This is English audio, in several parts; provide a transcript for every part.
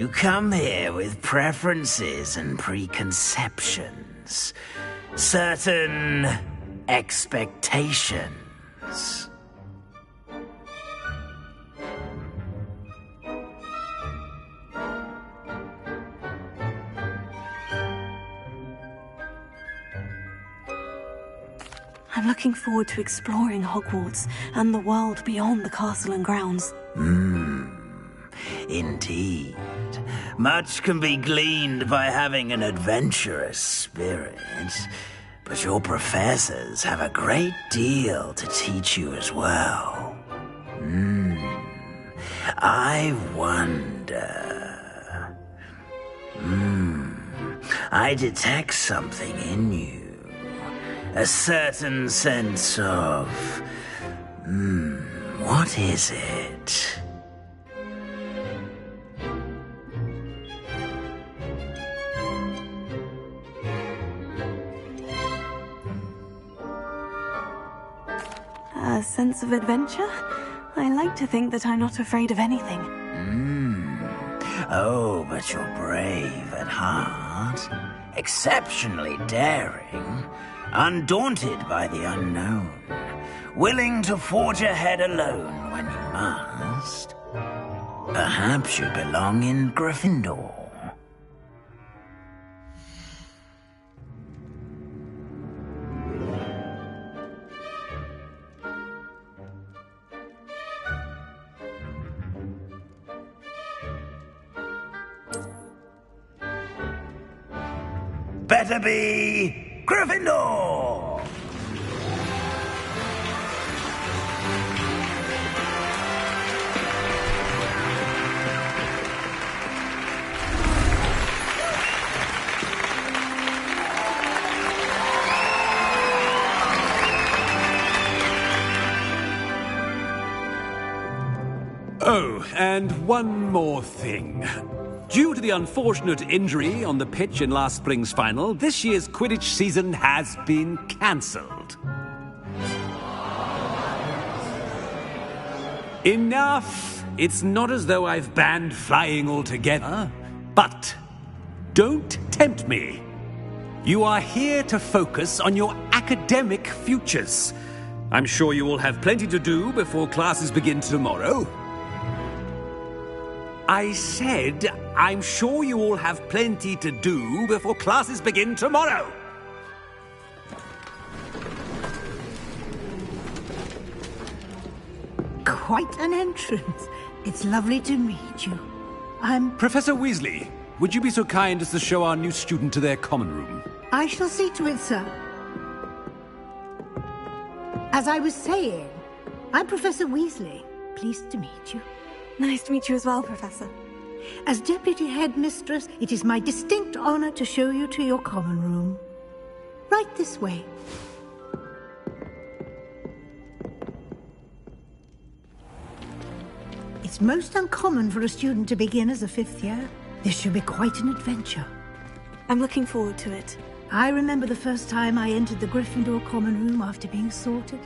You come here with preferences and preconceptions, certain expectations. I'm looking forward to exploring Hogwarts and the world beyond the castle and grounds. Indeed. Much can be gleaned by having an adventurous spirit, but your professors have a great deal to teach you as well. I wonder... I detect something in you. A certain sense of... what is it? A sense of adventure? I like to think that I'm not afraid of anything. Oh, but you're brave at heart. Exceptionally daring. Undaunted by the unknown. Willing to forge ahead alone when you must. Perhaps you belong in Gryffindor. Better be Gryffindor! Oh, and one more thing. Due to the unfortunate injury on the pitch in last spring's final, this year's Quidditch season has been cancelled. Enough! It's not as though I've banned flying altogether, but don't tempt me. You are here to focus on your academic futures. I'm sure you will have plenty to do before classes begin tomorrow. I said, I'm sure you all have plenty to do before classes begin tomorrow. Quite an entrance. It's lovely to meet you. I'm... Professor Weasley, would you be so kind as to show our new student to their common room? I shall see to it, sir. As I was saying, I'm Professor Weasley. Pleased to meet you. Nice to meet you as well, Professor. As Deputy Headmistress, it is my distinct honor to show you to your common room. Right this way. It's most uncommon for a student to begin as a fifth year. This should be quite an adventure. I'm looking forward to it. I remember the first time I entered the Gryffindor common room after being sorted.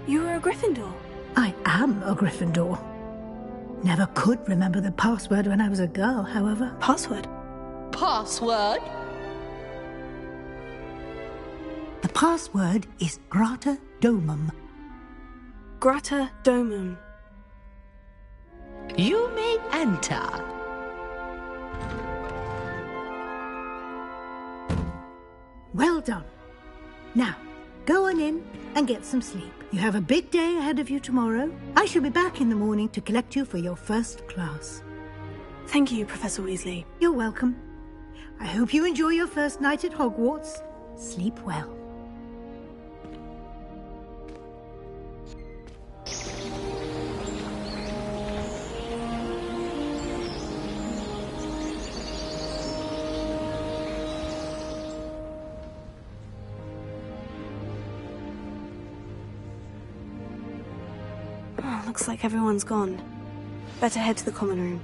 You were a Gryffindor? I am a Gryffindor. Never could remember the password when I was a girl, however. Password? Password? The password is Grata Domum. Grata Domum. You may enter. Well done. Now, go on in and get some sleep. You have a big day ahead of you tomorrow. I shall be back in the morning to collect you for your first class. Thank you, Professor Weasley. You're welcome. I hope you enjoy your first night at Hogwarts. Sleep well. Oh, looks like everyone's gone. Better head to the common room.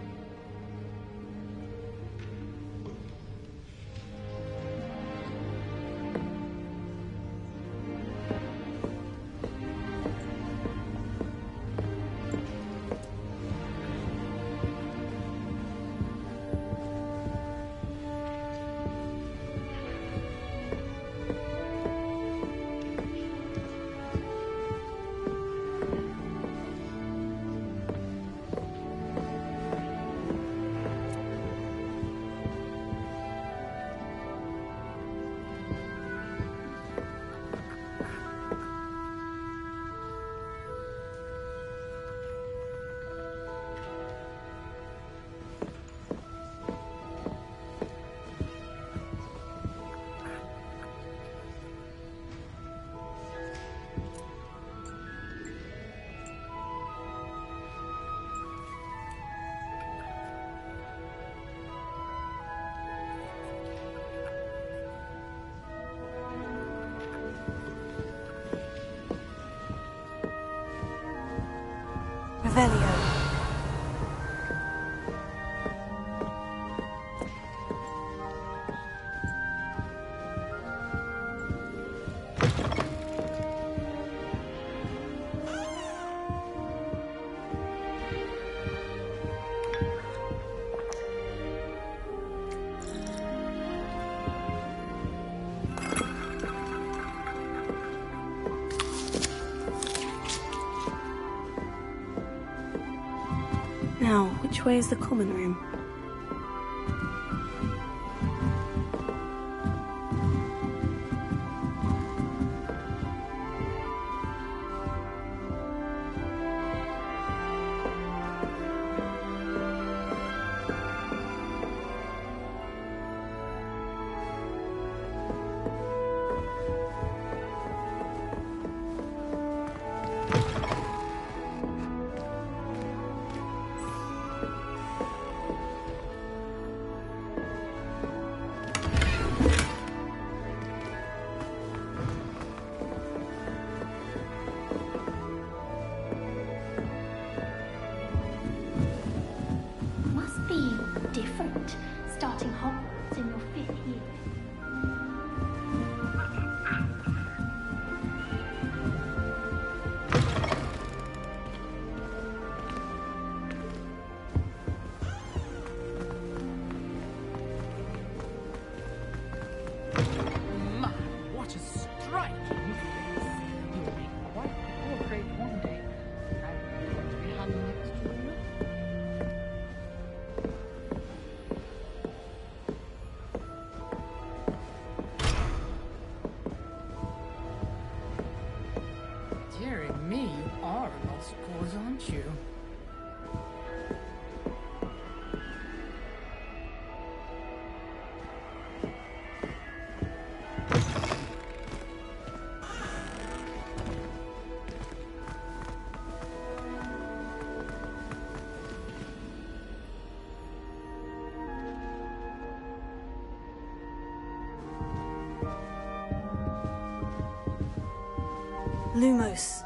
Revelio. Now, which way is the common room? Different, starting Hogwarts in your 5th year. My, what a striking face! You'll be quite a portrait one day. I'm going to be hanging next to you. Dearie me, you are a lost cause, aren't you? Lumos.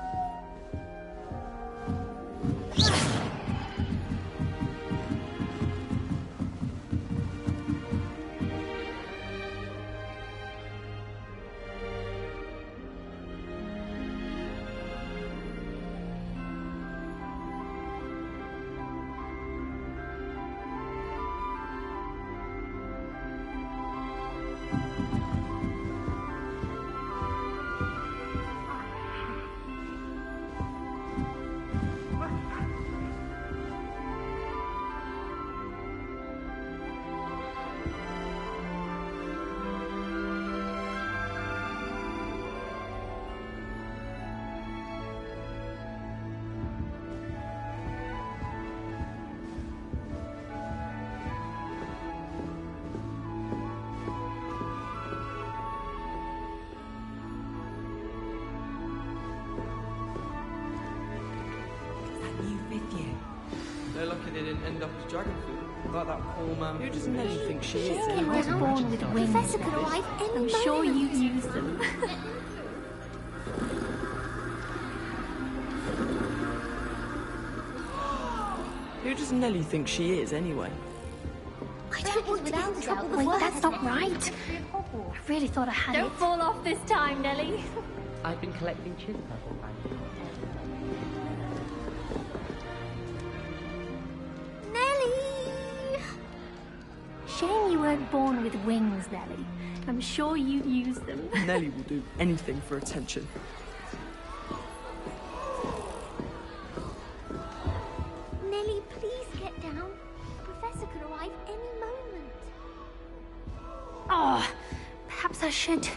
They're lucky they didn't end up as dragon food, like that poor man. Who does Nelly think she is? He was born with wings. Professor could arrive any I'm sure you use them. Who does Nelly think she is, anyway? I don't want to get in trouble with work. That's not right. I really thought I had it. Don't fall off this time, Nelly. I've been collecting chiz puzzles. Shame you weren't born with wings, Nelly. I'm sure you'd use them. Nelly will do anything for attention. Nelly, please get down. The Professor could arrive any moment. Oh, perhaps I should...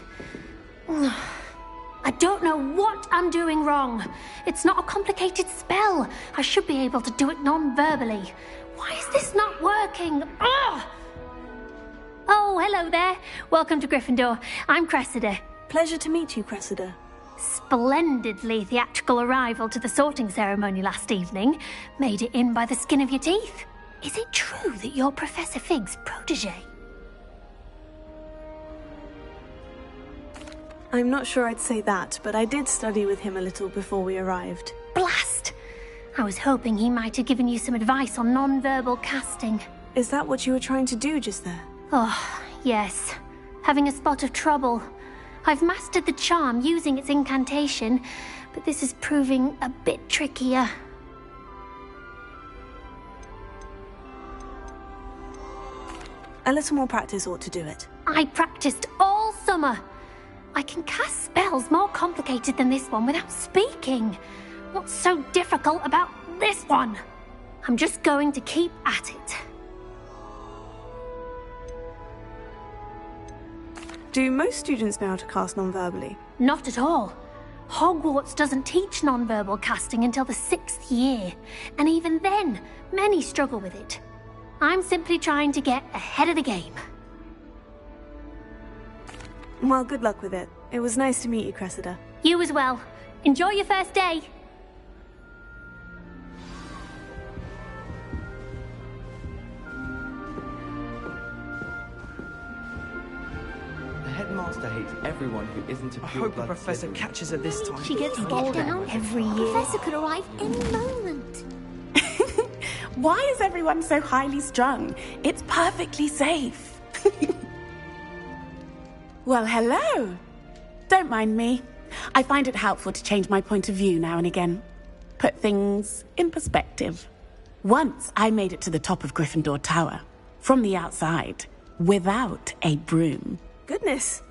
I don't know what I'm doing wrong. It's not a complicated spell. I should be able to do it non-verbally. Why is this not working? Oh! Oh, hello there. Welcome to Gryffindor. I'm Cressida. Pleasure to meet you, Cressida. Splendidly theatrical arrival to the sorting ceremony last evening. Made it in by the skin of your teeth. Is it true that you're Professor Fig's protege? I'm not sure I'd say that, but I did study with him a little before we arrived. Blast! I was hoping he might have given you some advice on non-verbal casting. Is that what you were trying to do just there? Oh, yes. Having a spot of trouble. I've mastered the charm using its incantation, but this is proving a bit trickier. A little more practice ought to do it. I practiced all summer. I can cast spells more complicated than this one without speaking. What's so difficult about this one? I'm just going to keep at it. Do most students know how to cast non-verbally? Not at all. Hogwarts doesn't teach non-verbal casting until the 6th year, and even then, many struggle with it. I'm simply trying to get ahead of the game. Well, good luck with it. It was nice to meet you, Cressida. You as well. Enjoy your first day. The headmaster hates everyone who isn't a pure I hope the blood professor Slytherin. catches her this time. She gets bolder every year. Professor could arrive any moment. Why is everyone so highly strung? It's perfectly safe. Well, hello. Don't mind me. I find it helpful to change my point of view now and again. Put things in perspective. Once I made it to the top of Gryffindor Tower, from the outside, without a broom. Goodness.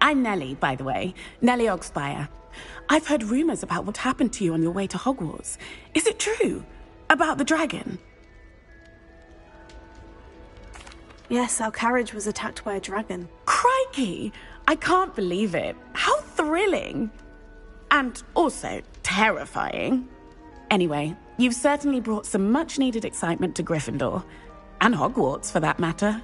I'm Nellie, by the way. Nellie Ogspire. I've heard rumors about what happened to you on your way to Hogwarts. Is it true? About the dragon? Yes, our carriage was attacked by a dragon. Crikey! I can't believe it. How thrilling! And also terrifying. Anyway, you've certainly brought some much-needed excitement to Gryffindor. And Hogwarts, for that matter.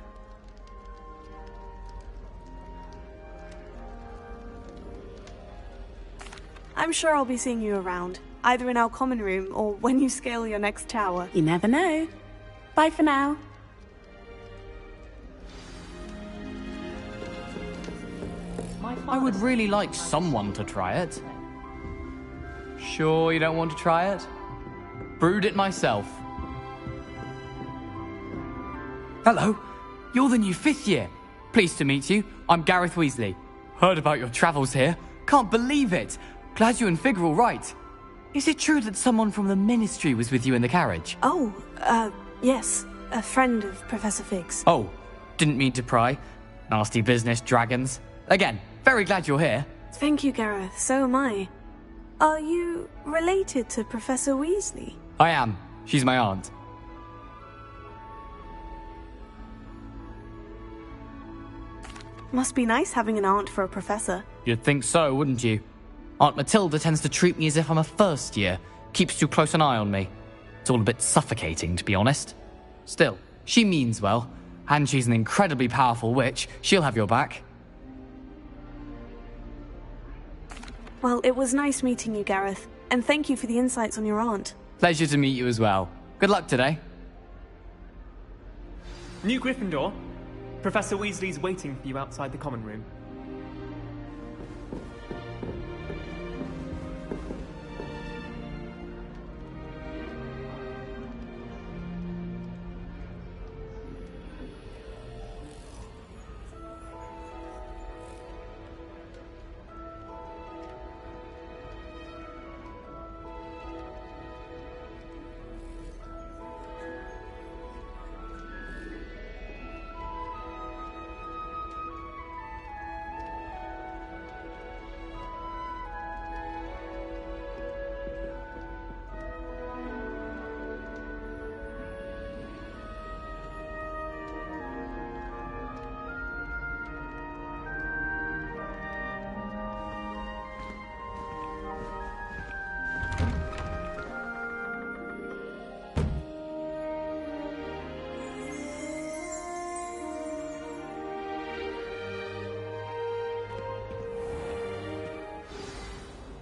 I'm sure I'll be seeing you around, either in our common room or when you scale your next tower. You never know. Bye for now. I would really like someone to try it. Sure you don't want to try it? Brewed it myself. Hello, you're the new 5th year. Pleased to meet you. I'm Gareth Weasley. Heard about your travels here. Can't believe it. Glad you and Fig are all right. Is it true that someone from the Ministry was with you in the carriage? Oh, yes. A friend of Professor Fig's. Oh, didn't mean to pry. Nasty business, dragons. Again, very glad you're here. Thank you, Gareth. So am I. Are you related to Professor Weasley? I am. She's my aunt. Must be nice having an aunt for a professor. You'd think so, wouldn't you? Aunt Matilda tends to treat me as if I'm a first year. Keeps too close an eye on me. It's all a bit suffocating, to be honest. Still, she means well. And she's an incredibly powerful witch. She'll have your back. Well, it was nice meeting you, Gareth. And thank you for the insights on your aunt. Pleasure to meet you as well. Good luck today. New Gryffindor. Professor Weasley's waiting for you outside the common room.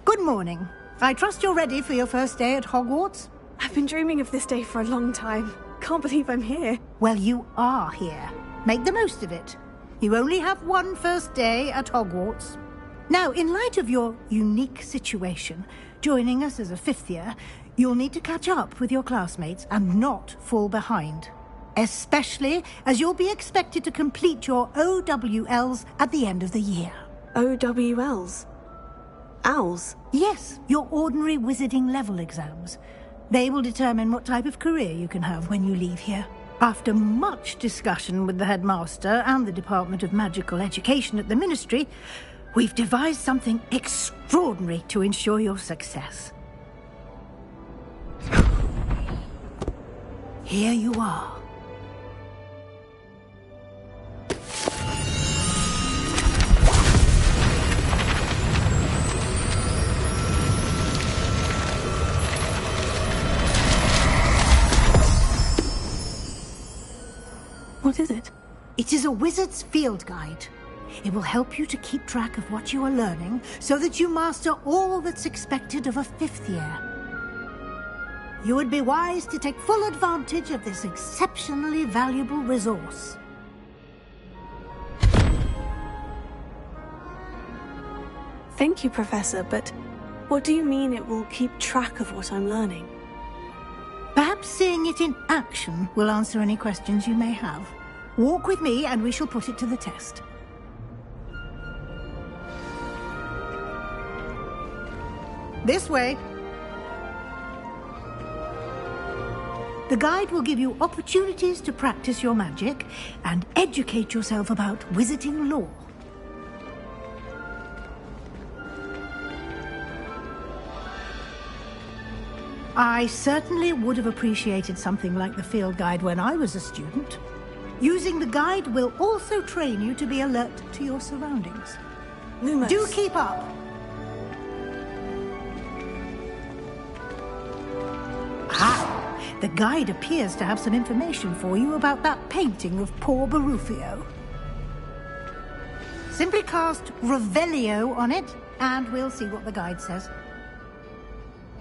Good morning. I trust you're ready for your first day at Hogwarts? I've been dreaming of this day for a long time. Can't believe I'm here. Well, you are here. Make the most of it. You only have one first day at Hogwarts. Now, in light of your unique situation, joining us as a 5th year, you'll need to catch up with your classmates and not fall behind. Especially as you'll be expected to complete your OWLs at the end of the year. OWLs? Owls? Yes, your ordinary wizarding level exams. They will determine what type of career you can have when you leave here. After much discussion with the headmaster and the Department of Magical Education at the Ministry, we've devised something extraordinary to ensure your success. Here you are. What is it? It is a wizard's field guide. It will help you to keep track of what you are learning so that you master all that's expected of a 5th year. You would be wise to take full advantage of this exceptionally valuable resource. Thank you, Professor, but what do you mean it will keep track of what I'm learning? Perhaps seeing it in action will answer any questions you may have. Walk with me and we shall put it to the test. This way. The guide will give you opportunities to practice your magic and educate yourself about wizarding lore. I certainly would have appreciated something like the field guide when I was a student. Using the guide will also train you to be alert to your surroundings. Lumos. Do keep up! Ah! The guide appears to have some information for you about that painting of poor Barufio. Simply cast Revelio on it, and we'll see what the guide says.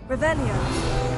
Revelio.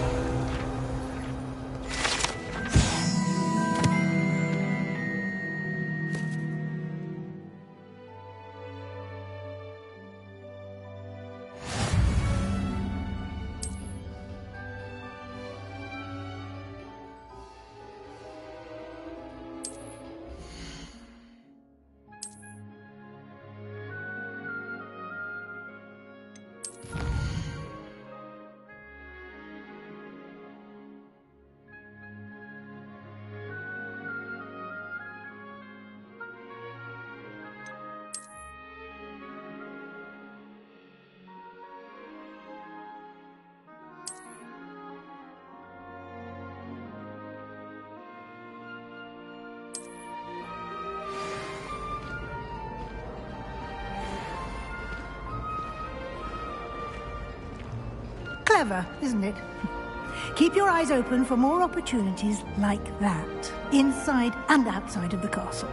Clever, isn't it? Keep your eyes open for more opportunities like that, inside and outside of the castle.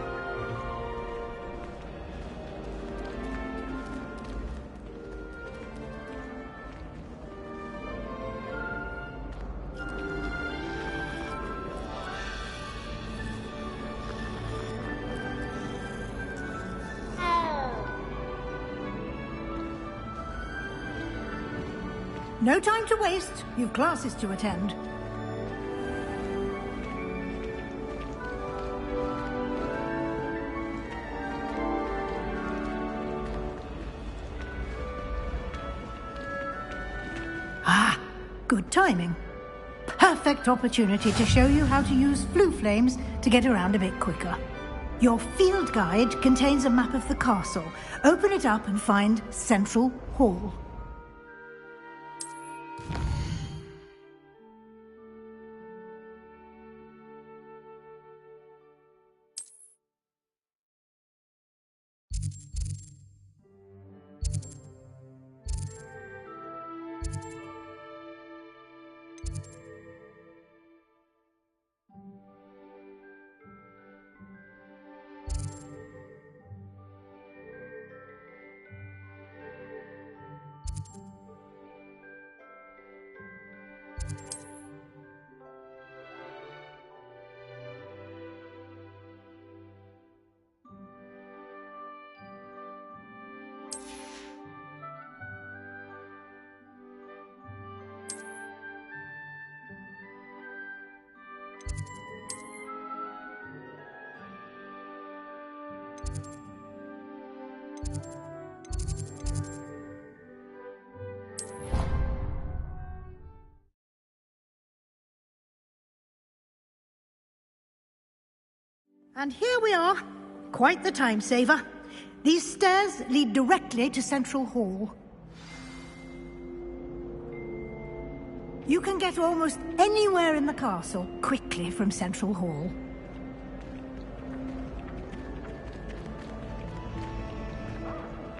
No time to waste. You've classes to attend. Ah, good timing. Perfect opportunity to show you how to use flue flames to get around a bit quicker. Your field guide contains a map of the castle. Open it up and find Central Hall. And here we are. Quite the time saver. These stairs lead directly to Central Hall. You can get almost anywhere in the castle quickly from Central Hall.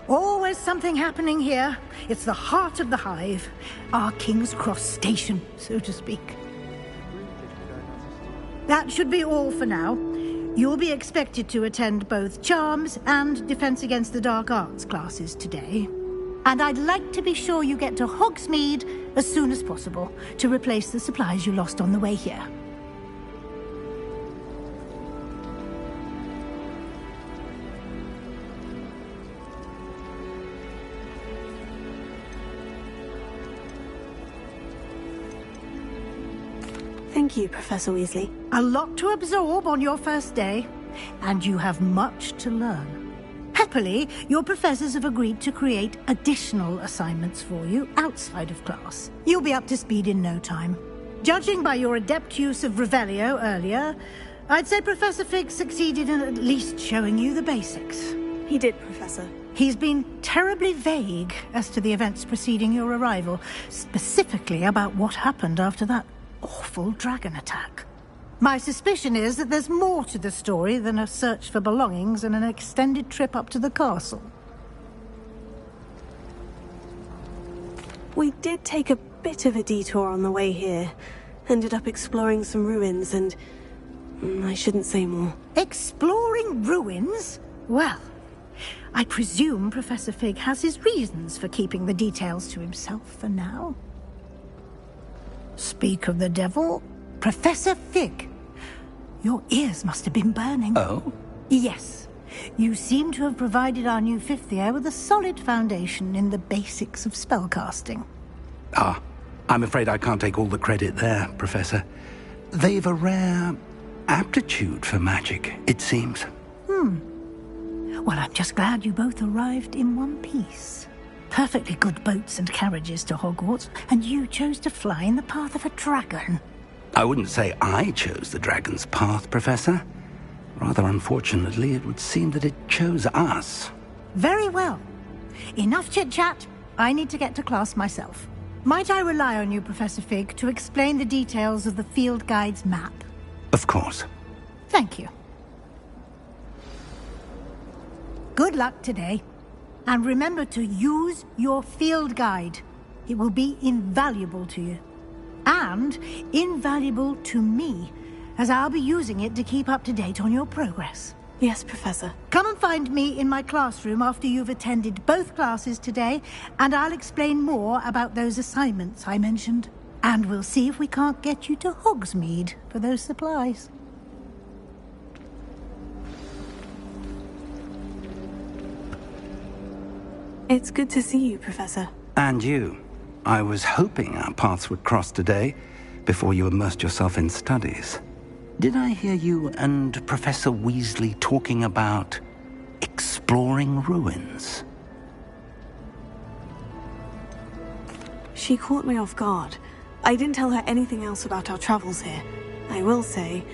Always something happening here. It's the heart of the hive. Our King's Cross station, so to speak. That should be all for now. You'll be expected to attend both Charms and Defense Against the Dark Arts classes today. And I'd like to be sure you get to Hogsmeade as soon as possible to replace the supplies you lost on the way here. Thank you, Professor Weasley. A lot to absorb on your first day, and you have much to learn. Happily, your professors have agreed to create additional assignments for you outside of class. You'll be up to speed in no time. Judging by your adept use of Revelio earlier, I'd say Professor Fig succeeded in at least showing you the basics. He did, Professor. He's been terribly vague as to the events preceding your arrival, specifically about what happened after that awful dragon attack. My suspicion is that there's more to the story than a search for belongings and an extended trip up to the castle. We did take a bit of a detour on the way here. Ended up exploring some ruins and... I shouldn't say more. Exploring ruins? Well, I presume Professor Fig has his reasons for keeping the details to himself for now. Speak of the devil, Professor Fig. Your ears must have been burning. Oh? Yes. You seem to have provided our new fifth year with a solid foundation in the basics of spellcasting. Ah, I'm afraid I can't take all the credit there, Professor. They've a rare aptitude for magic, it seems. Well, I'm just glad you both arrived in one piece. Perfectly good boats and carriages to Hogwarts, and you chose to fly in the path of a dragon. I wouldn't say I chose the dragon's path, Professor. Rather unfortunately, it would seem that it chose us. Very well. Enough chit-chat. I need to get to class myself. Might I rely on you, Professor Fig, to explain the details of the field guide's map? Of course. Thank you. Good luck today. And remember to use your field guide. It will be invaluable to you. And invaluable to me, as I'll be using it to keep up to date on your progress. Yes, Professor. Come and find me in my classroom after you've attended both classes today, and I'll explain more about those assignments I mentioned. And we'll see if we can't get you to Hogsmeade for those supplies. It's good to see you, Professor. And you. I was hoping our paths would cross today, before you immersed yourself in studies. Did I hear you and Professor Weasley talking about exploring ruins? She caught me off guard. I didn't tell her anything else about our travels here. I will say,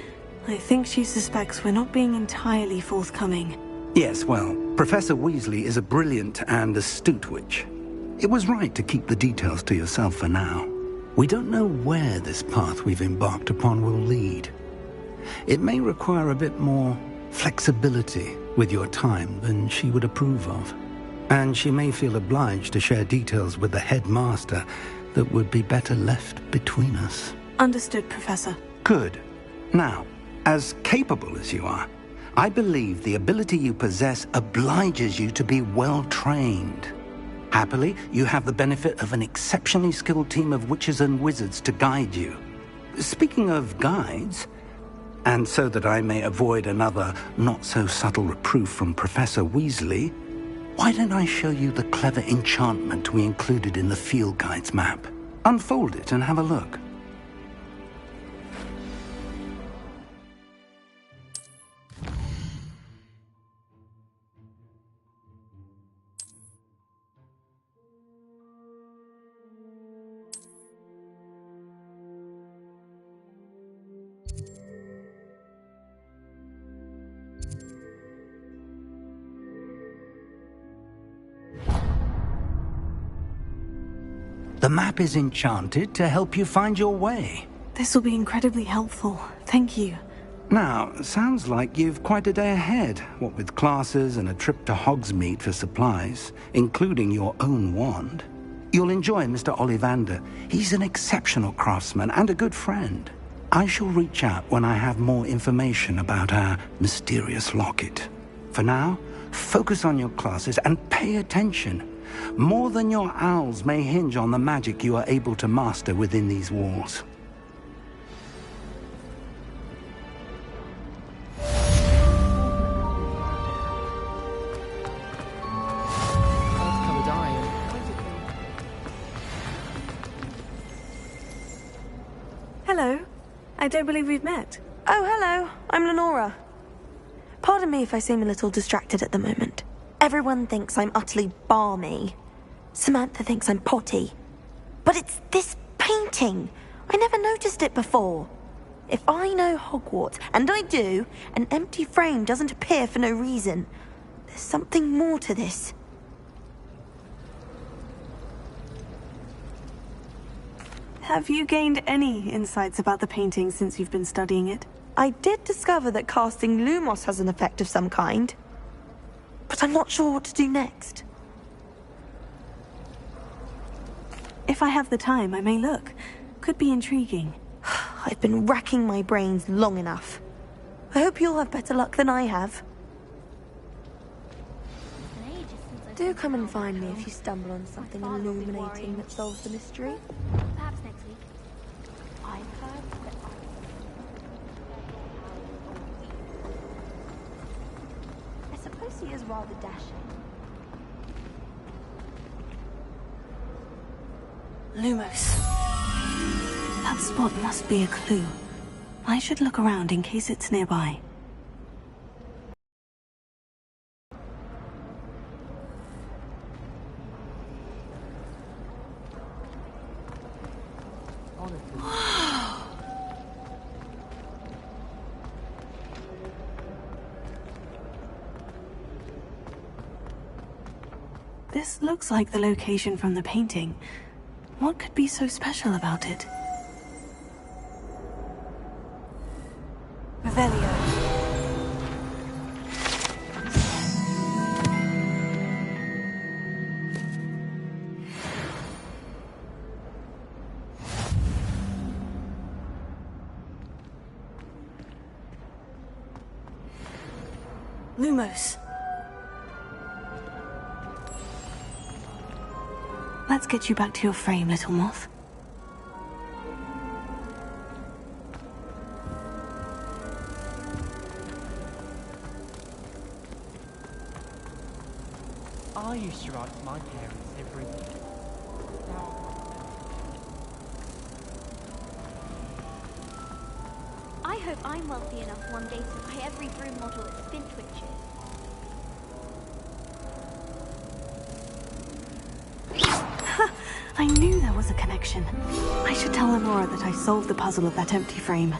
I think she suspects we're not being entirely forthcoming. Yes, well, Professor Weasley is a brilliant and astute witch. It was right to keep the details to yourself for now. We don't know where this path we've embarked upon will lead. It may require a bit more flexibility with your time than she would approve of. And she may feel obliged to share details with the headmaster that would be better left between us. Understood, Professor. Good. Now, as capable as you are, I believe the ability you possess obliges you to be well-trained. Happily, you have the benefit of an exceptionally skilled team of witches and wizards to guide you. Speaking of guides, and so that I may avoid another not-so-subtle reproof from Professor Weasley, why don't I show you the clever enchantment we included in the field guide's map? Unfold it and have a look. The map is enchanted to help you find your way. This will be incredibly helpful. Thank you. Now, sounds like you've quite a day ahead, what with classes and a trip to Hogsmeade for supplies, including your own wand. You'll enjoy Mr. Ollivander. He's an exceptional craftsman and a good friend. I shall reach out when I have more information about our mysterious locket. For now, focus on your classes and pay attention. More than your owls may hinge on the magic you are able to master within these walls. Hello. I don't believe we've met. Oh, hello. I'm Lenora. Pardon me if I seem a little distracted at the moment. Everyone thinks I'm utterly balmy. Samantha thinks I'm potty. But it's this painting. I never noticed it before. If I know Hogwarts, and I do, an empty frame doesn't appear for no reason. There's something more to this. Have you gained any insights about the painting since you've been studying it? I did discover that casting Lumos has an effect of some kind. But I'm not sure what to do next. If I have the time, I may look. Could be intriguing. I've been racking my brains long enough. I hope you'll have better luck than I have. Do come and find me if you stumble on something illuminating that solves the mystery. Perhaps next week. I've heard that I suppose he is rather dashing. Lumos. That spot must be a clue. I should look around in case it's nearby. This looks like the location from the painting. What could be so special about it? Revelio. Lumos. Let's get you back to your frame, little moth. I used to write to my parents every week. I hope I'm wealthy enough one day to buy every broom model at Spintwitches. I knew there was a connection. I should tell Lenora that I solved the puzzle of that empty frame.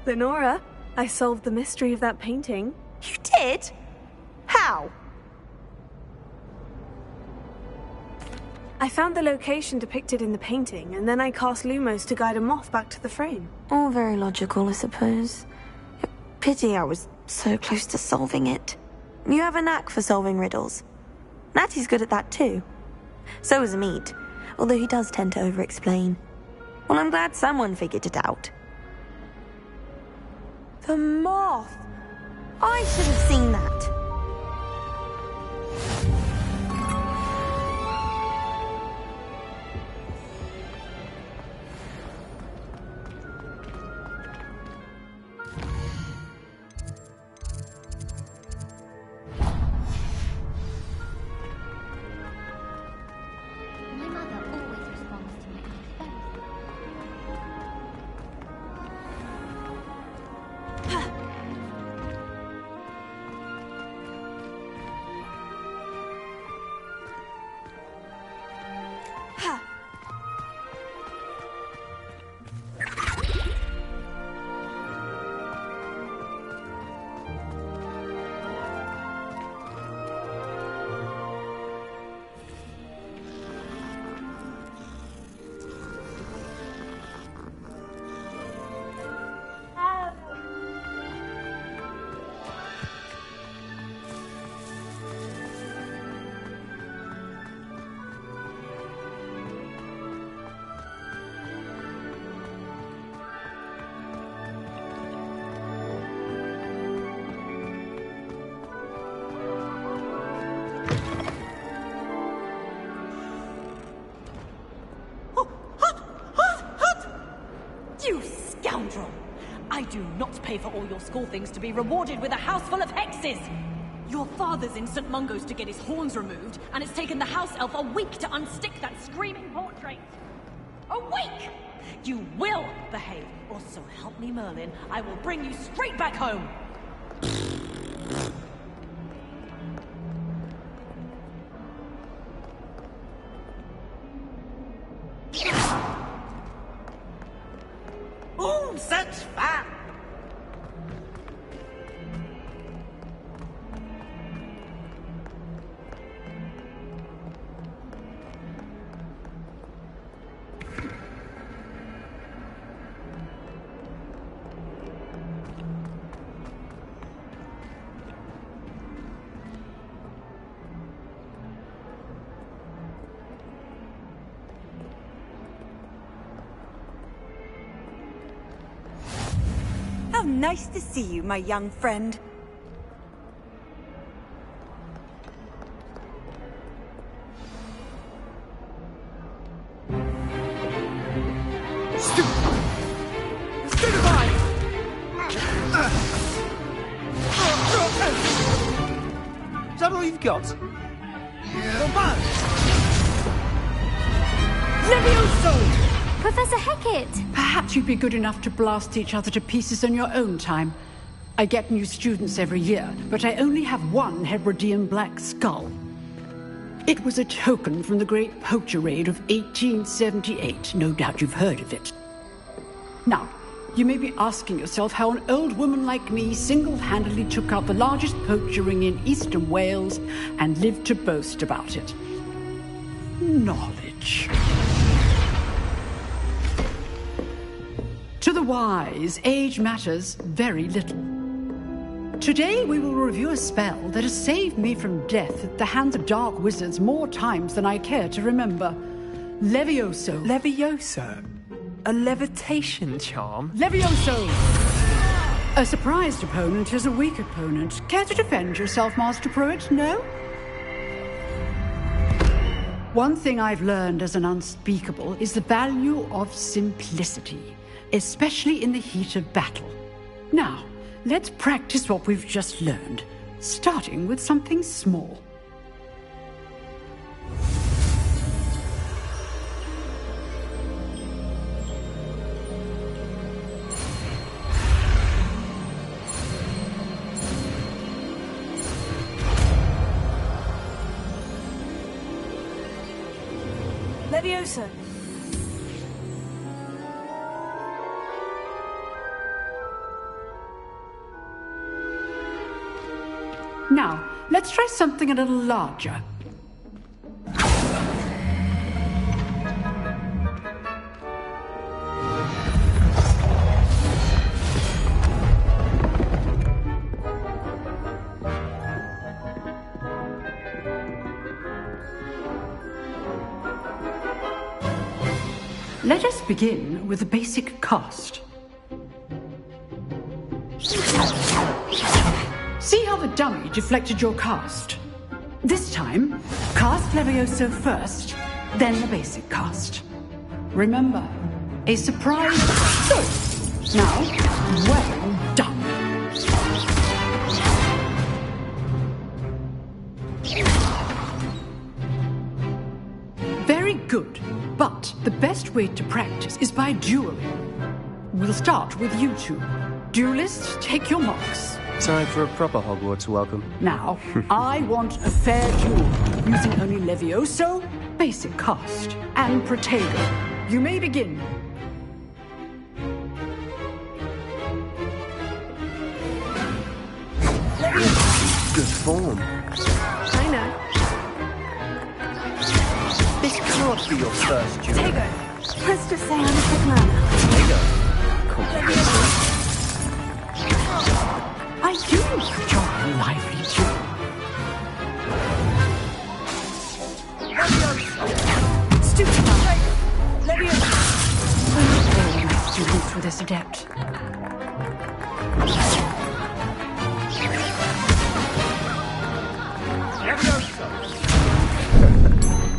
Lenora, I solved the mystery of that painting. You did? How? I found the location depicted in the painting, and then I cast Lumos to guide a moth back to the frame. All very logical, I suppose. Pity I was so close to solving it. You have a knack for solving riddles. Natty's good at that too. So is Amit, although he does tend to over-explain. Well, I'm glad someone figured it out. The moth! I should have seen that. My mother always responds to my very. pay for all your school things to be rewarded with a house full of hexes! Your father's in St. Mungo's to get his horns removed, and it's taken the house elf a week to unstick that screaming portrait! A week! You will behave, or so help me Merlin, I will bring you straight back home! Such fun! Nice to see you, my young friend. Is that all you've got? Levioso! Professor Hecat! Perhaps you'd be good enough to blast each other to pieces in your own time. I get new students every year, but I only have one Hebridean black skull. It was a token from the Great Poacher Raid of 1878. No doubt you've heard of it. Now, you may be asking yourself how an old woman like me single-handedly took out the largest poacher ring in eastern Wales and lived to boast about it. Knowledge. To the wise, age matters very little. Today we will review a spell that has saved me from death at the hands of dark wizards more times than I care to remember. Levioso. Levioso? A levitation charm? Levioso! A surprised opponent is a weak opponent. Care to defend yourself, Master Pruitt? No? One thing I've learned as an unspeakable is the value of simplicity, especially in the heat of battle. Now, let's practice what we've just learned, starting with something small. Leviosa. Now, let's try something a little larger. Let us begin with the basic cast. See how the dummy deflected your cast? This time, cast Levioso first, then the basic cast. Remember, a surprise. So, now, well done. Very good, but the best way to practice is by dueling. We'll start with you two. Duelists, take your marks. Time for a proper Hogwarts welcome. Now, I want a fair duel, using only Levioso, basic cast, and Protego. You may begin. Good form. I know. This can't be your first duel. Protego. Let's just say I'm a quick learner. Protego. Comprehensive. I do enjoy a lively duel. Stupid. Levioso. Only my students with this adept.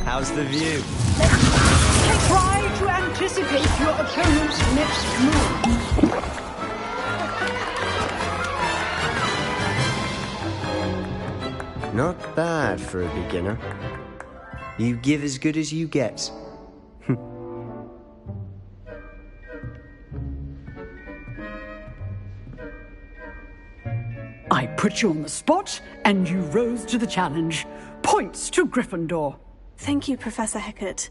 How's the view? Try to anticipate your opponent's next move. Not bad for a beginner. You give as good as you get. I put you on the spot, and you rose to the challenge. Points to Gryffindor. Thank you, Professor Hecat.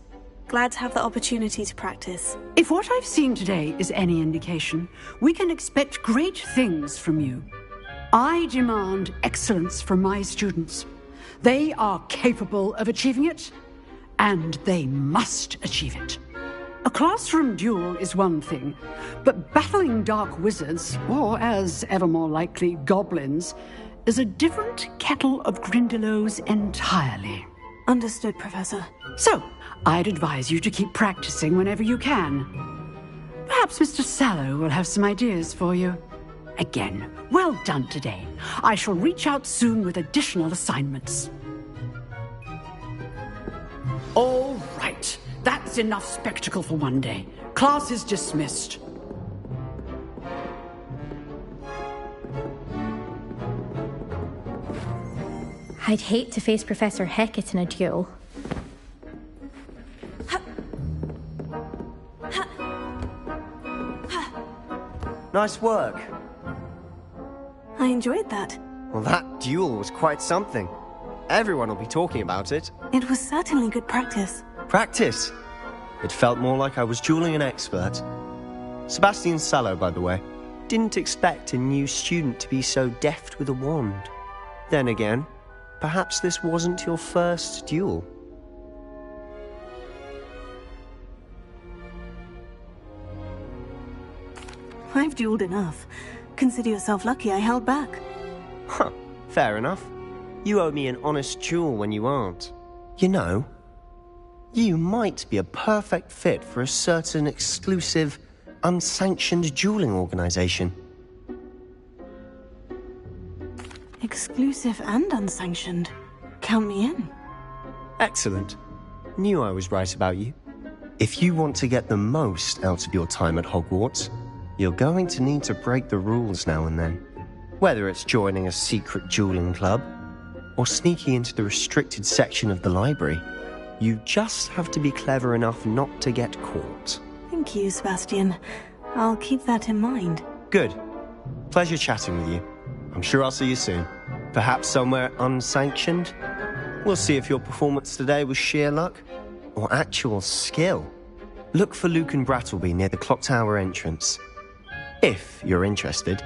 Glad to have the opportunity to practice. If what I've seen today is any indication, we can expect great things from you. I demand excellence from my students. They are capable of achieving it, and they must achieve it. A classroom duel is one thing, but battling dark wizards, or as ever more likely, goblins, is a different kettle of Grindylows entirely. Understood, Professor. So, I'd advise you to keep practicing whenever you can. Perhaps Mr. Sallow will have some ideas for you. Again, well done today. I shall reach out soon with additional assignments. All right. That's enough spectacle for one day. Class is dismissed. I'd hate to face Professor Hecat in a duel. Nice work. I enjoyed that. Well, that duel was quite something. Everyone will be talking about it. It was certainly good practice. Practice? It felt more like I was dueling an expert. Sebastian Sallow, by the way. Didn't expect a new student to be so deft with a wand. Then again, perhaps this wasn't your first duel. I've dueled enough. Consider yourself lucky I held back. Huh, fair enough. You owe me an honest duel when you aren't. You know, you might be a perfect fit for a certain exclusive, unsanctioned dueling organization. Exclusive and unsanctioned. Count me in. Excellent. Knew I was right about you. If you want to get the most out of your time at Hogwarts, you're going to need to break the rules now and then. Whether it's joining a secret dueling club, or sneaking into the restricted section of the library, you just have to be clever enough not to get caught. Thank you, Sebastian. I'll keep that in mind. Good. Pleasure chatting with you. I'm sure I'll see you soon. Perhaps somewhere unsanctioned? We'll see if your performance today was sheer luck, or actual skill. Look for Luke and Brattleby near the clock tower entrance. If you're interested.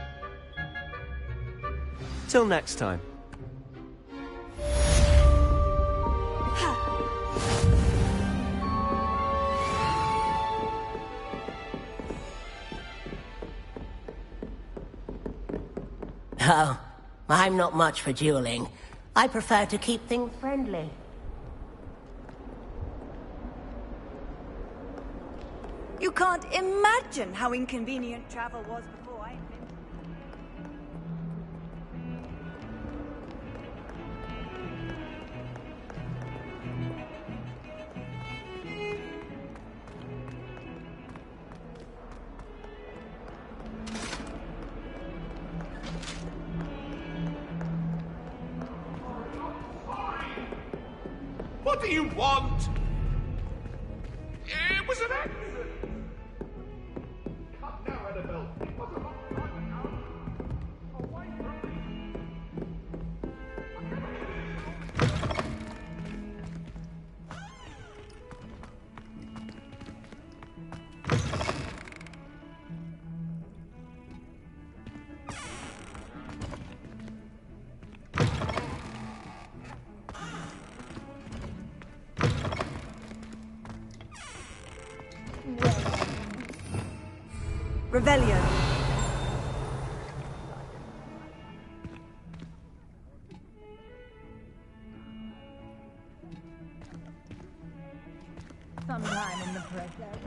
Till next time. Oh, I'm not much for dueling. I prefer to keep things friendly. You can't imagine how inconvenient travel was before I invented. What do you want? It was an accident. Come now, Annabelle. It was a long time ago. Away from me. Revelio. Sometime in the process.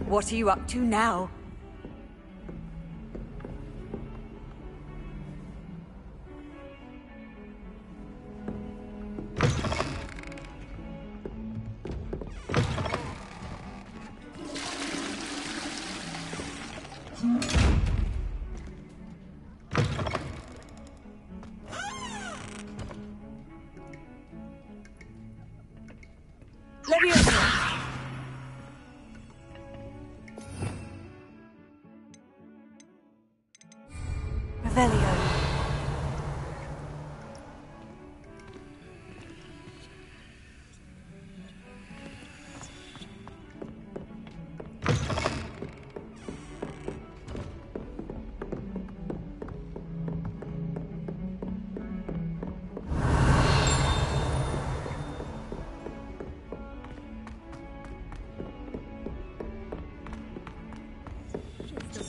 What are you up to now? Leviosa! Revelio.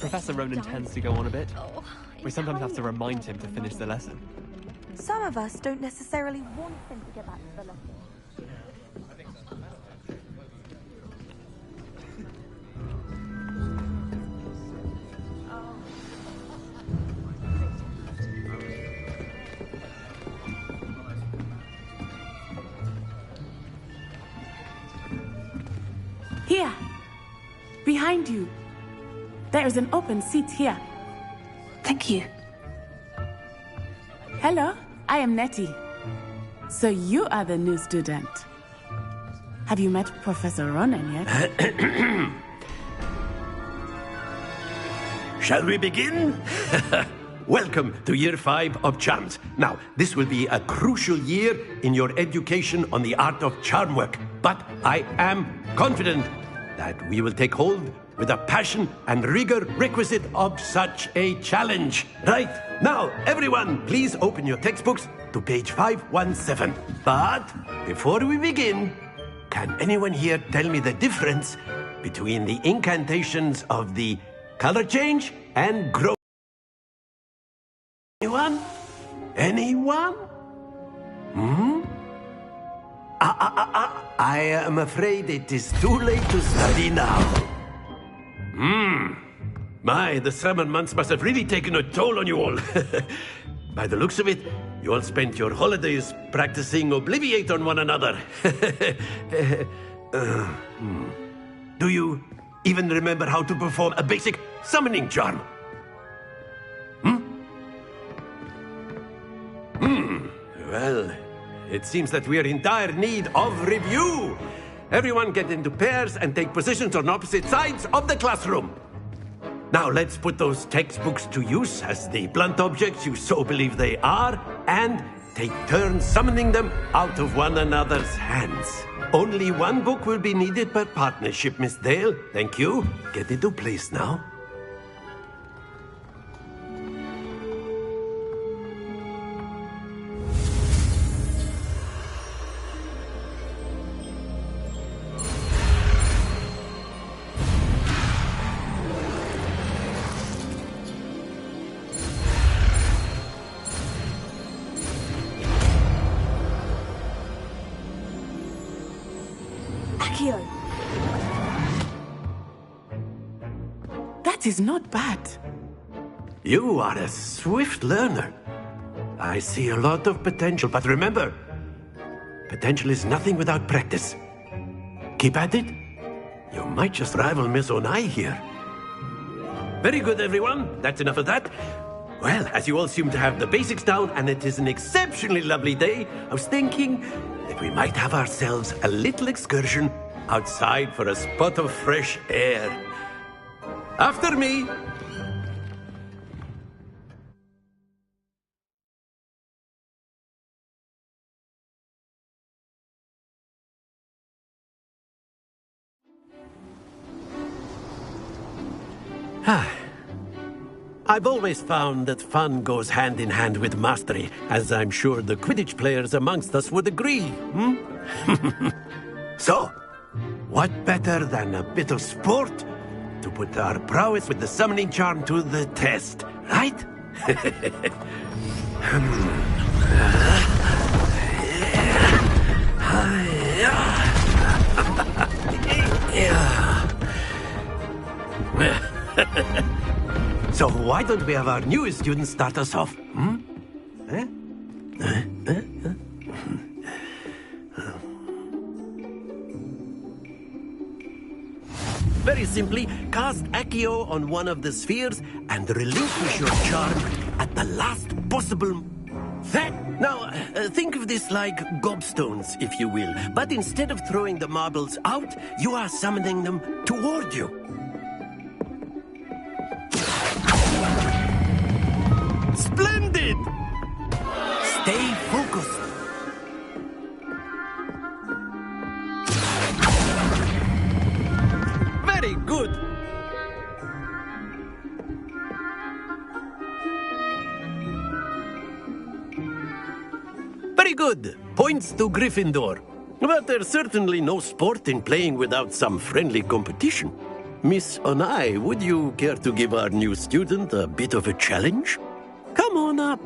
Professor Ronan tends to go on a bit. We sometimes have to remind him to finish the lesson. Some of us don't necessarily want him to get back to the lesson. Here. Behind you. There is an open seat here. Thank you. Hello, I am Nettie. So you are the new student. Have you met Professor Ronan yet? Shall we begin? Welcome to Year 5 of Charms. Now, this will be a crucial year in your education on the art of charm work. But I am confident that we will take hold with the passion and rigor requisite of such a challenge. Right, now, everyone, please open your textbooks to page 517. But before we begin, can anyone here tell me the difference between the incantations of the color change and grow? Anyone? Anyone? I am afraid it is too late to study now. My, the summer months must have really taken a toll on you all. By the looks of it, you all spent your holidays practicing Obliviate on one another. Do you even remember how to perform a basic summoning charm? Well, it seems that we are in dire need of review. Everyone get into pairs and take positions on opposite sides of the classroom. Now let's put those textbooks to use as the blunt objects you so believe they are, and take turns summoning them out of one another's hands. Only one book will be needed per partnership, Miss Dale. Thank you. Get into place now. That is not bad. You are a swift learner. I see a lot of potential, but remember, potential is nothing without practice. Keep at it. You might just rival Miss Onai here. Very good, everyone. That's enough of that. Well, as you all seem to have the basics down, and it is an exceptionally lovely day, I was thinking that we might have ourselves a little excursion outside for a spot of fresh air. After me. I've always found that fun goes hand in hand with mastery, as I'm sure the Quidditch players amongst us would agree. So, what better than a bit of sport to put our prowess with the summoning charm to the test, right? So why don't we have our newest student start us off? Very simply, cast Accio on one of the spheres and relinquish your charm at the last possible... That Now, think of this like gobstones, if you will. But instead of throwing the marbles out, you are summoning them toward you. Splendid! Stay focused. Very good. Very good. Points to Gryffindor. But there's certainly no sport in playing without some friendly competition. Miss Onai, would you care to give our new student a bit of a challenge? Come on up.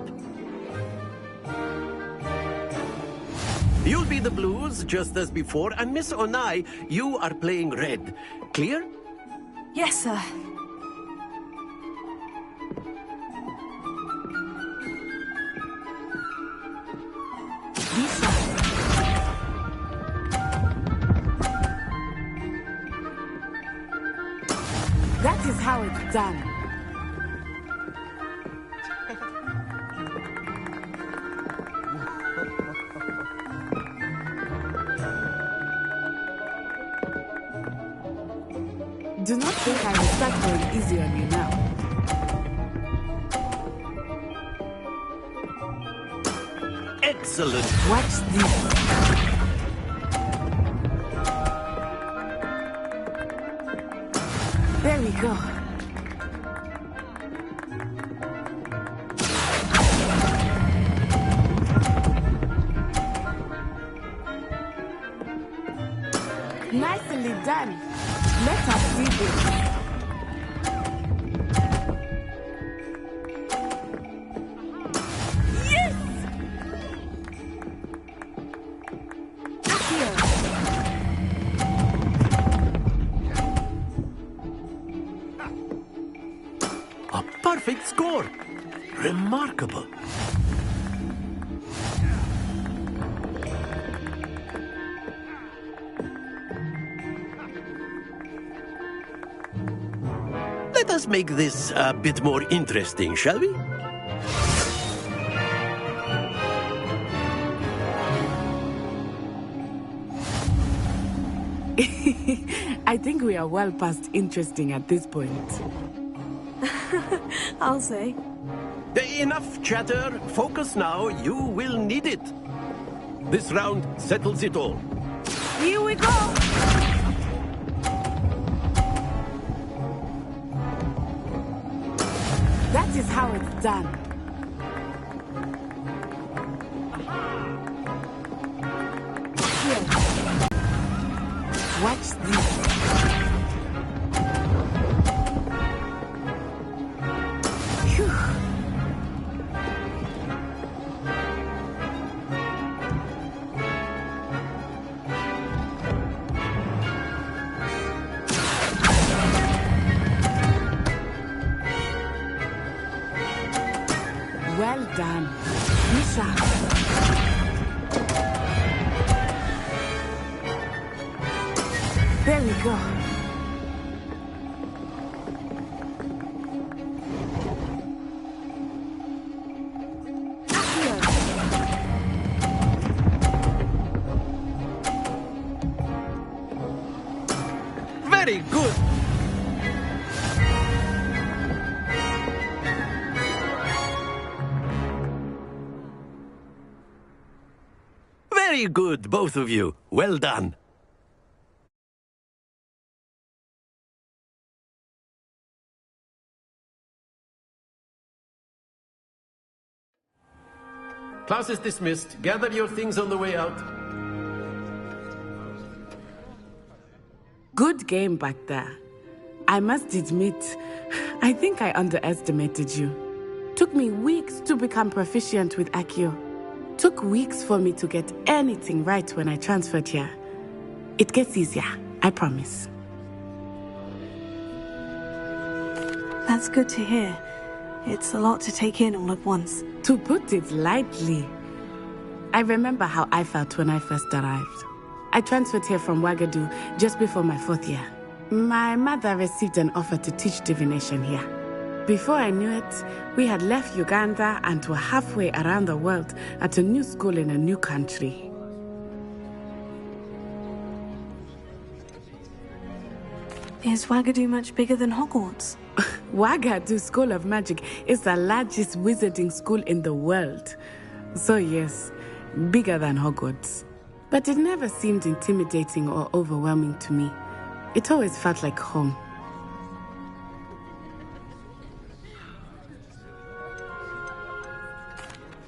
You'll be the blues, just as before, and Miss Onai, you are playing red. Clear? Yes, sir. That is how it's done. Do not think I will start going easy on you now. Excellent. Watch this. There we go. Nicely done. Let us see this. A perfect score. Remarkable. Let us make this a bit more interesting, shall we? I think we are well past interesting at this point. I'll say. Enough chatter. Focus now. You will need it. This round settles it all. Here we go! That is how it's done. Here. Watch this. Well done. Misha. There we go. Very good. Very good, both of you. Well done. Class is dismissed. Gather your things on the way out. Good game back there. I must admit, I think I underestimated you. Took me weeks to become proficient with Accio. Took weeks for me to get anything right when I transferred here. It gets easier, I promise. That's good to hear. It's a lot to take in all at once. To put it lightly, I remember how I felt when I first arrived. I transferred here from Ouagadougou just before my 4th year. My mother received an offer to teach divination here. Before I knew it, we had left Uganda and were halfway around the world at a new school in a new country. Is Wagadu much bigger than Hogwarts? Wagadu School of Magic is the largest wizarding school in the world. So yes, bigger than Hogwarts. But it never seemed intimidating or overwhelming to me. It always felt like home.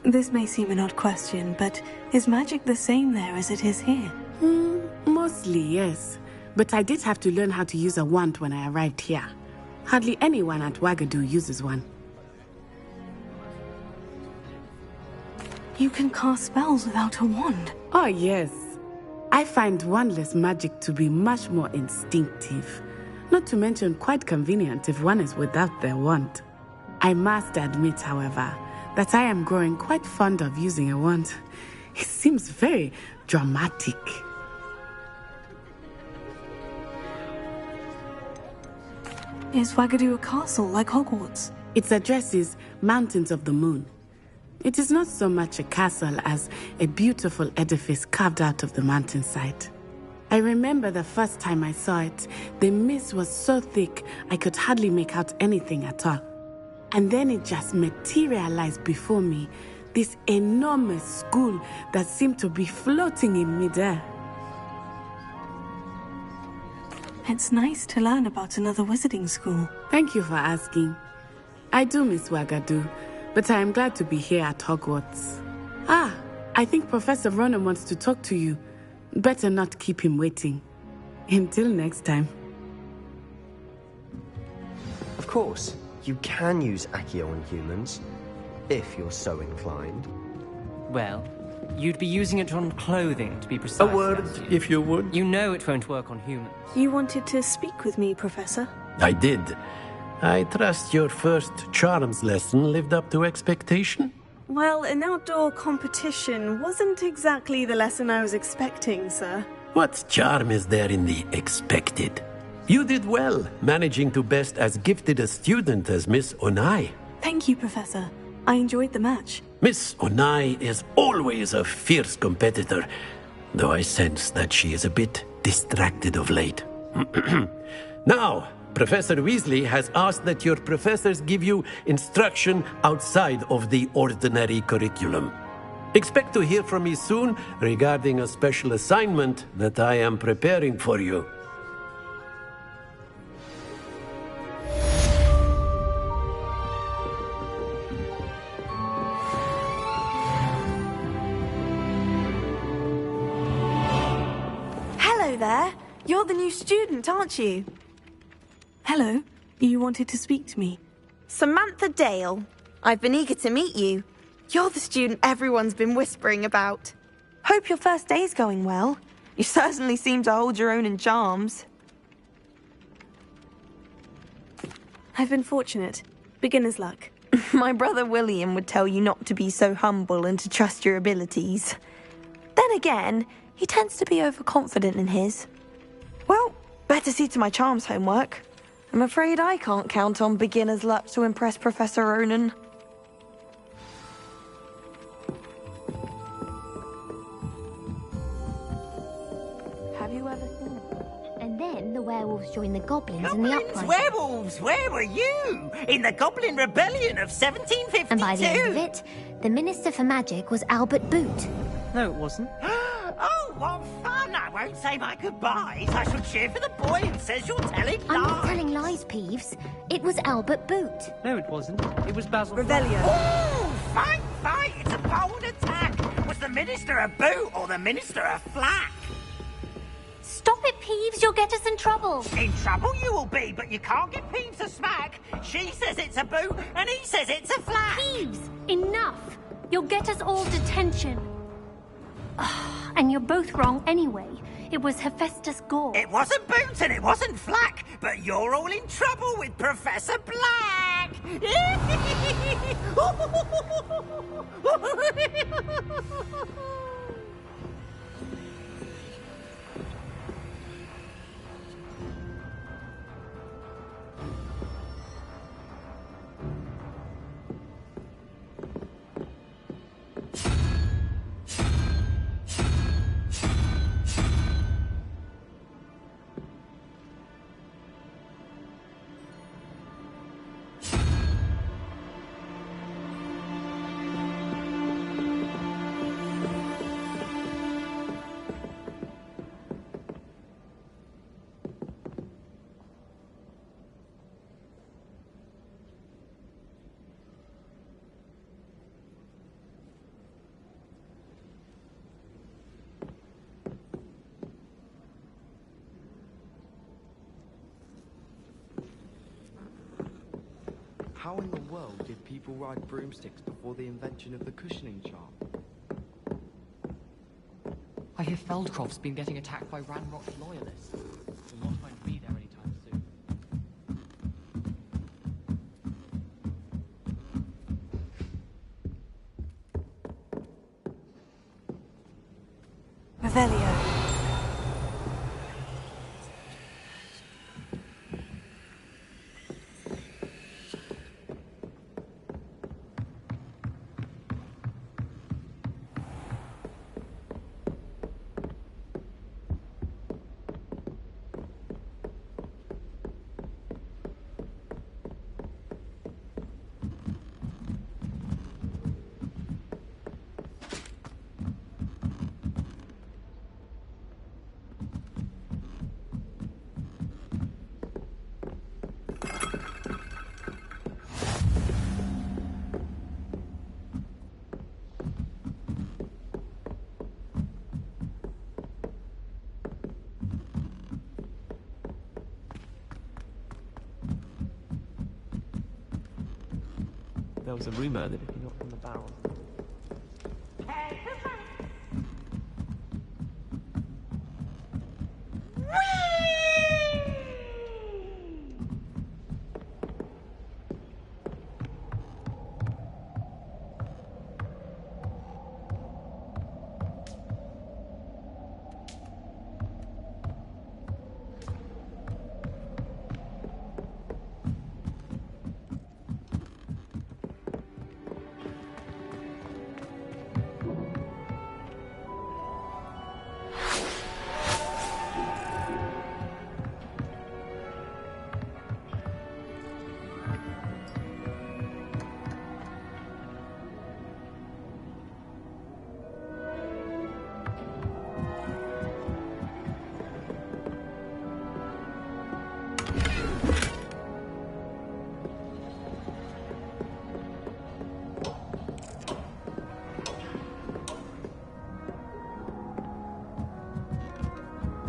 This may seem an odd question, but is magic the same there as it is here? Mostly, yes. But I did have to learn how to use a wand when I arrived here. Hardly anyone at Wagadu uses one. You can cast spells without a wand? Oh, yes. I find wandless magic to be much more instinctive. Not to mention quite convenient if one is without their wand. I must admit, however, that I am growing quite fond of using a wand. It seems very dramatic. Is Wagadu a castle like Hogwarts? Its address is Mountains of the Moon. It is not so much a castle as a beautiful edifice carved out of the mountainside. I remember the first time I saw it, the mist was so thick I could hardly make out anything at all. And then it just materialized before me, this enormous school that seemed to be floating in midair. It's nice to learn about another wizarding school. Thank you for asking. I do miss Wagadu, but I am glad to be here at Hogwarts. I think Professor Ronan wants to talk to you. Better not keep him waiting. Until next time. Of course, you can use Accio on humans, if you're so inclined. Well, you'd be using it on clothing, to be precise. A word, if you would. You know it won't work on humans. You wanted to speak with me, Professor? I did. I trust your first charms lesson lived up to expectation? Well, an outdoor competition wasn't exactly the lesson I was expecting, sir. What charm is there in the expected? You did well, managing to best as gifted a student as Miss Onai. Thank you, Professor. I enjoyed the match. Miss Onai is always a fierce competitor, though I sense that she is a bit distracted of late. Now, Professor Weasley has asked that your professors give you instruction outside of the ordinary curriculum. Expect to hear from me soon regarding a special assignment that I am preparing for you. Hello there. You're the new student, aren't you? Hello. You wanted to speak to me? Samantha Dale. I've been eager to meet you. You're the student everyone's been whispering about. Hope your first day's going well. You certainly seem to hold your own in charms. I've been fortunate. Beginner's luck. My brother William would tell you not to be so humble and to trust your abilities. Then again, he tends to be overconfident in his. Well, better see to my charms homework. I'm afraid I can't count on beginner's luck to impress Professor Ronan. Have you ever seen it? And then the werewolves joined the goblins in the uprising. Werewolves, where were you? In the Goblin Rebellion of 1752? And by the end of it, the Minister for Magic was Albert Boot. No, it wasn't. Oh, what fun! I won't say my goodbyes. I shall cheer for the boy who says you're telling lies. I'm not telling lies, Peeves. It was Albert Boot. No, it wasn't. It was Basil. Rebellion. Oh, fight! It's a bold attack. Was the Minister a boot or the Minister a flack? Stop it, Peeves. You'll get us in trouble. In trouble you will be, but you can't get Peeves a smack. She says it's a boot, and he says it's a flack. Peeves, enough. You'll get us all detention. And you're both wrong anyway. It was Hephaestus Gore. It wasn't Boot and it wasn't Flack, but you're all in trouble with Professor Black. How in the world did people ride broomsticks before the invention of the cushioning charm? I hear Feldcroft's been getting attacked by Ranrock's loyalists. We'll not find me there anytime soon. Revelio. There was a rumour that if you knocked on the barrel...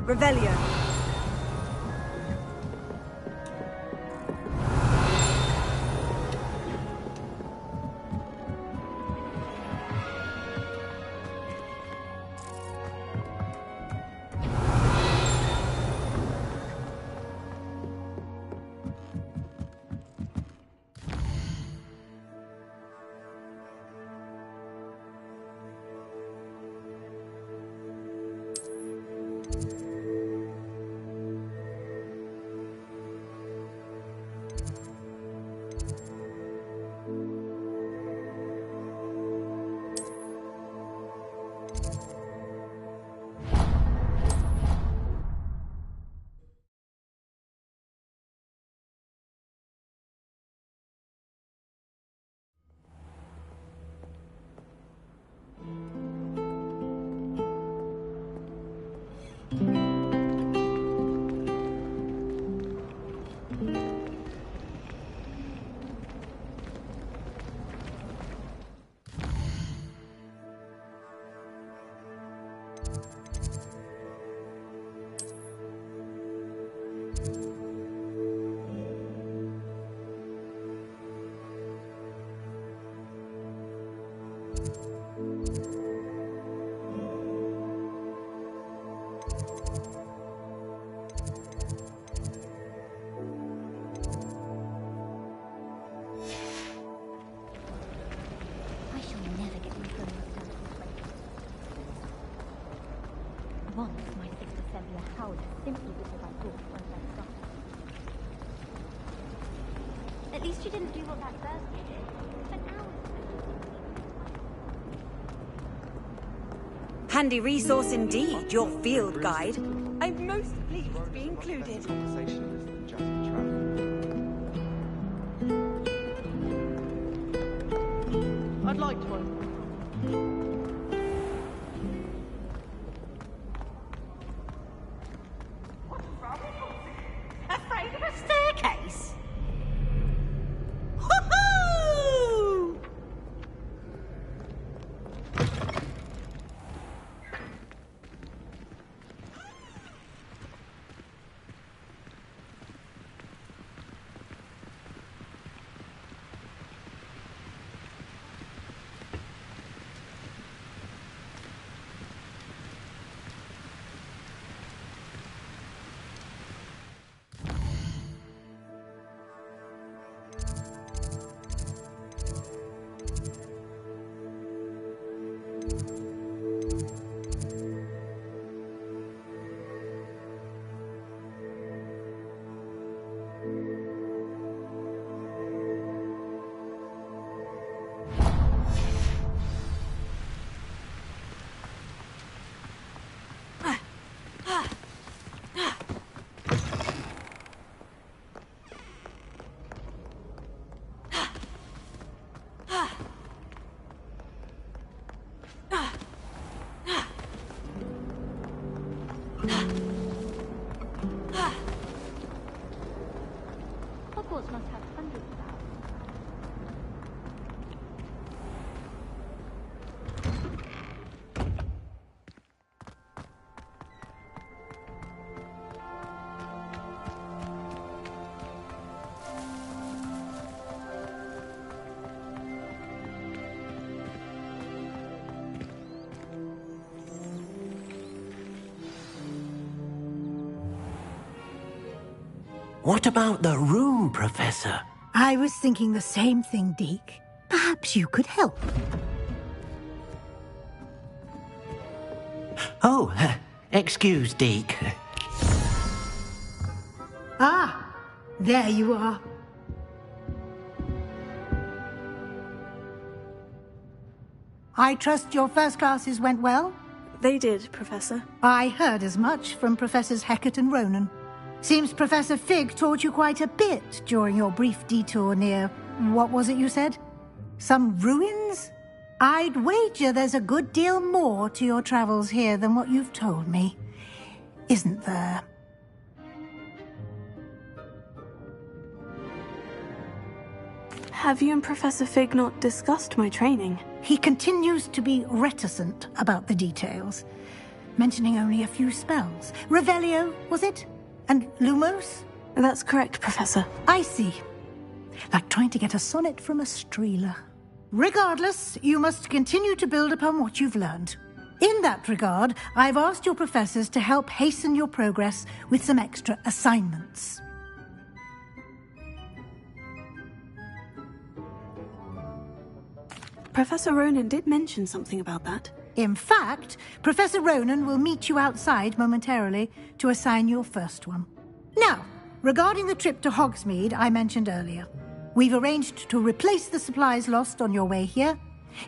Revelio. Once my sister sent me a howler simply because I thought once I stopped. At least she didn't do what that Thursday did. Spent hours. Handy resource indeed, your field guide. I'm most pleased to be included. I'd like to. Afraid of a staircase? What about the room, Professor? I was thinking the same thing, Deke. Perhaps you could help. Oh, excuse, Deke. Ah, there you are. I trust your first classes went well? They did, Professor. I heard as much from Professors Hecat and Ronan. Seems Professor Fig taught you quite a bit during your brief detour near... what was it you said? Some ruins? I'd wager there's a good deal more to your travels here than what you've told me. Isn't there? Have you and Professor Fig not discussed my training? He continues to be reticent about the details, mentioning only a few spells. Revelio, was it? And Lumos? That's correct, Professor. I see. Like trying to get a sonnet from a streeler. Regardless, you must continue to build upon what you've learned. In that regard, I've asked your professors to help hasten your progress with some extra assignments. Professor Ronan did mention something about that. In fact, Professor Ronan will meet you outside momentarily to assign your first one. Now, regarding the trip to Hogsmeade I mentioned earlier, we've arranged to replace the supplies lost on your way here,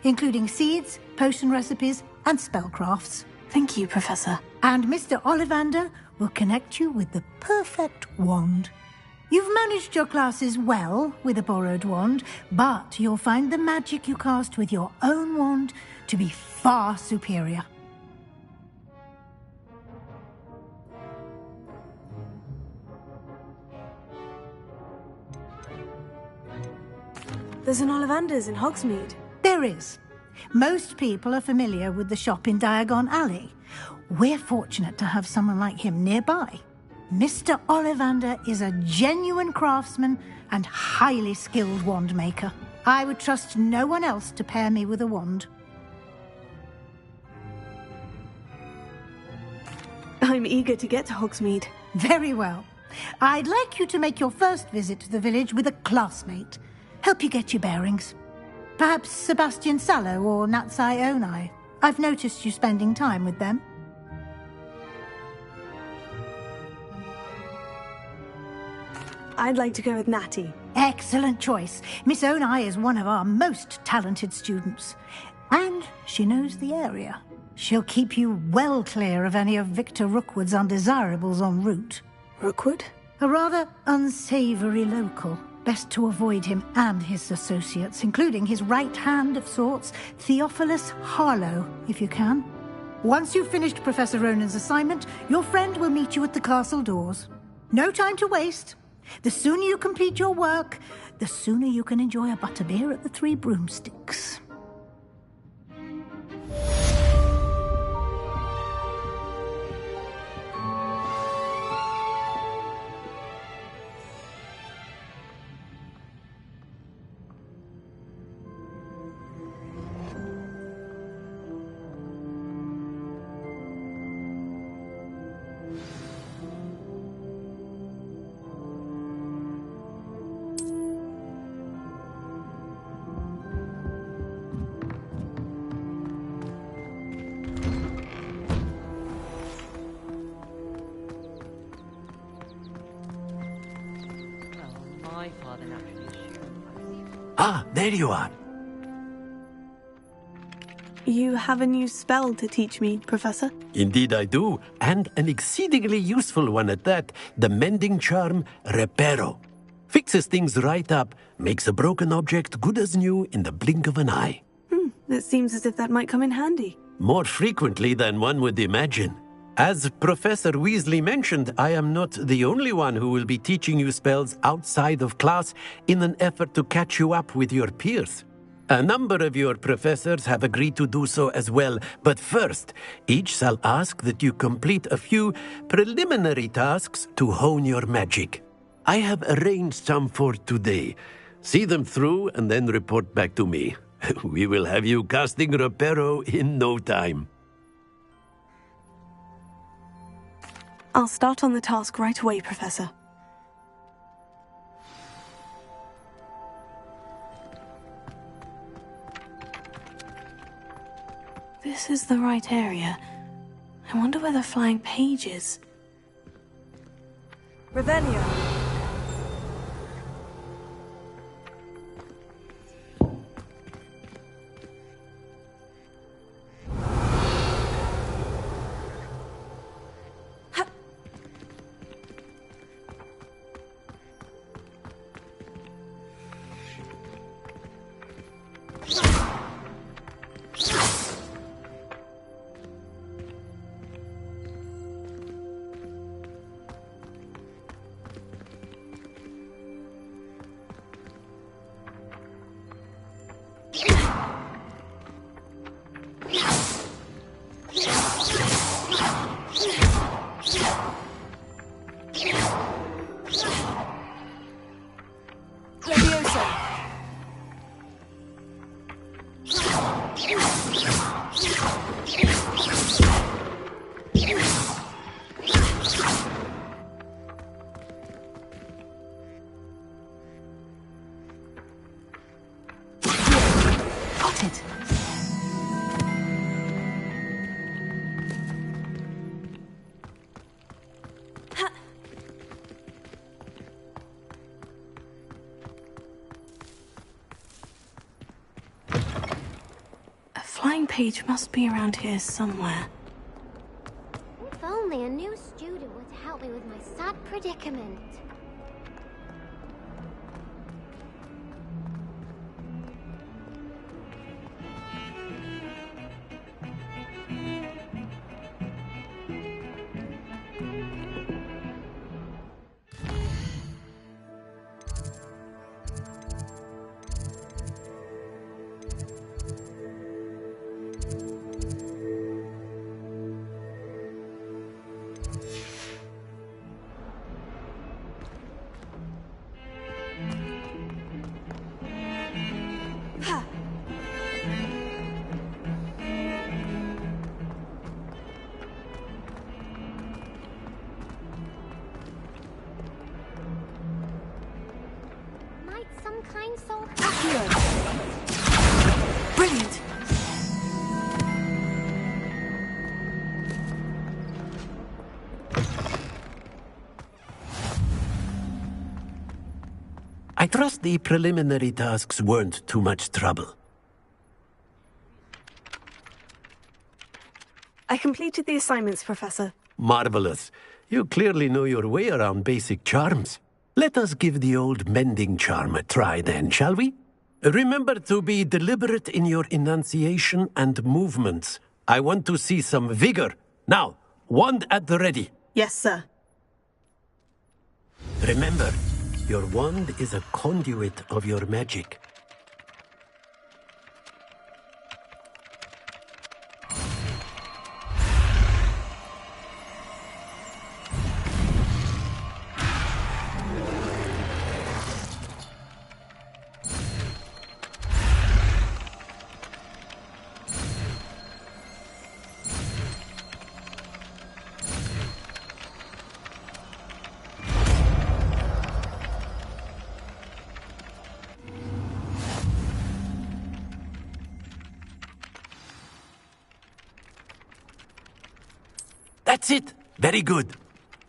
including seeds, potion recipes, and spellcrafts. Thank you, Professor. And Mr. Ollivander will connect you with the perfect wand. You've managed your classes well with a borrowed wand, but you'll find the magic you cast with your own wand to be far superior. There's an Ollivander's in Hogsmeade. There is. Most people are familiar with the shop in Diagon Alley. We're fortunate to have someone like him nearby. Mr. Ollivander is a genuine craftsman and highly skilled wand maker. I would trust no one else to pair me with a wand. I'm eager to get to Hogsmeade. Very well. I'd like you to make your first visit to the village with a classmate. Help you get your bearings. Perhaps Sebastian Sallow or Natsai Onai. I've noticed you spending time with them. I'd like to go with Natty. Excellent choice. Miss Onai is one of our most talented students. And she knows the area. She'll keep you well clear of any of Victor Rookwood's undesirables en route. Rookwood? A rather unsavoury local. Best to avoid him and his associates, including his right hand of sorts, Theophilus Harlow, if you can. Once you've finished Professor Ronan's assignment, your friend will meet you at the castle doors. No time to waste. The sooner you complete your work, the sooner you can enjoy a butterbeer at the Three Broomsticks. Ah, there you are. You have a new spell to teach me, Professor? Indeed I do, and an exceedingly useful one at that. The mending charm, Reparo. Fixes things right up, makes a broken object good as new in the blink of an eye. It seems as if that might come in handy. More frequently than one would imagine. As Professor Weasley mentioned, I am not the only one who will be teaching you spells outside of class in an effort to catch you up with your peers. A number of your professors have agreed to do so as well, but first, each shall ask that you complete a few preliminary tasks to hone your magic. I have arranged some for today. See them through and then report back to me. We will have you casting Reparo in no time. I'll start on the task right away, Professor. this is the right area. I wonder where the flying page is. Revelio. Flying page must be around here somewhere. If only a new student were to help me with my sad predicament. Some kind soul. Brilliant. I trust the preliminary tasks weren't too much trouble. I completed the assignments, Professor. Marvelous. You clearly know your way around basic charms. Let us give the old mending charm a try then, shall we? Remember to be deliberate in your enunciation and movements. I want to see some vigor. Now, wand at the ready. Yes, sir. Remember, your wand is a conduit of your magic. That's it. Very good.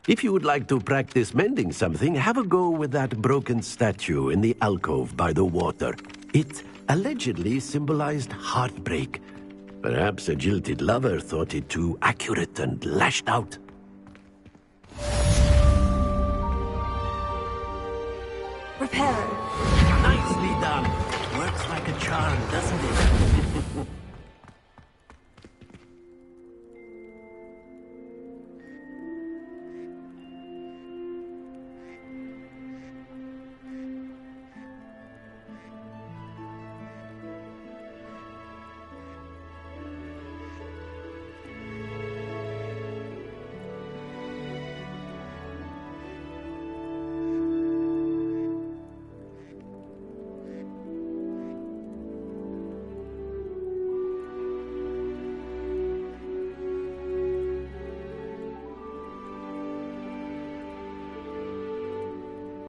If you would like to practice mending something, have a go with that broken statue in the alcove by the water. It allegedly symbolized heartbreak. Perhaps a jilted lover thought it too accurate and lashed out. Reparo. Nicely done. Works like a charm, doesn't it?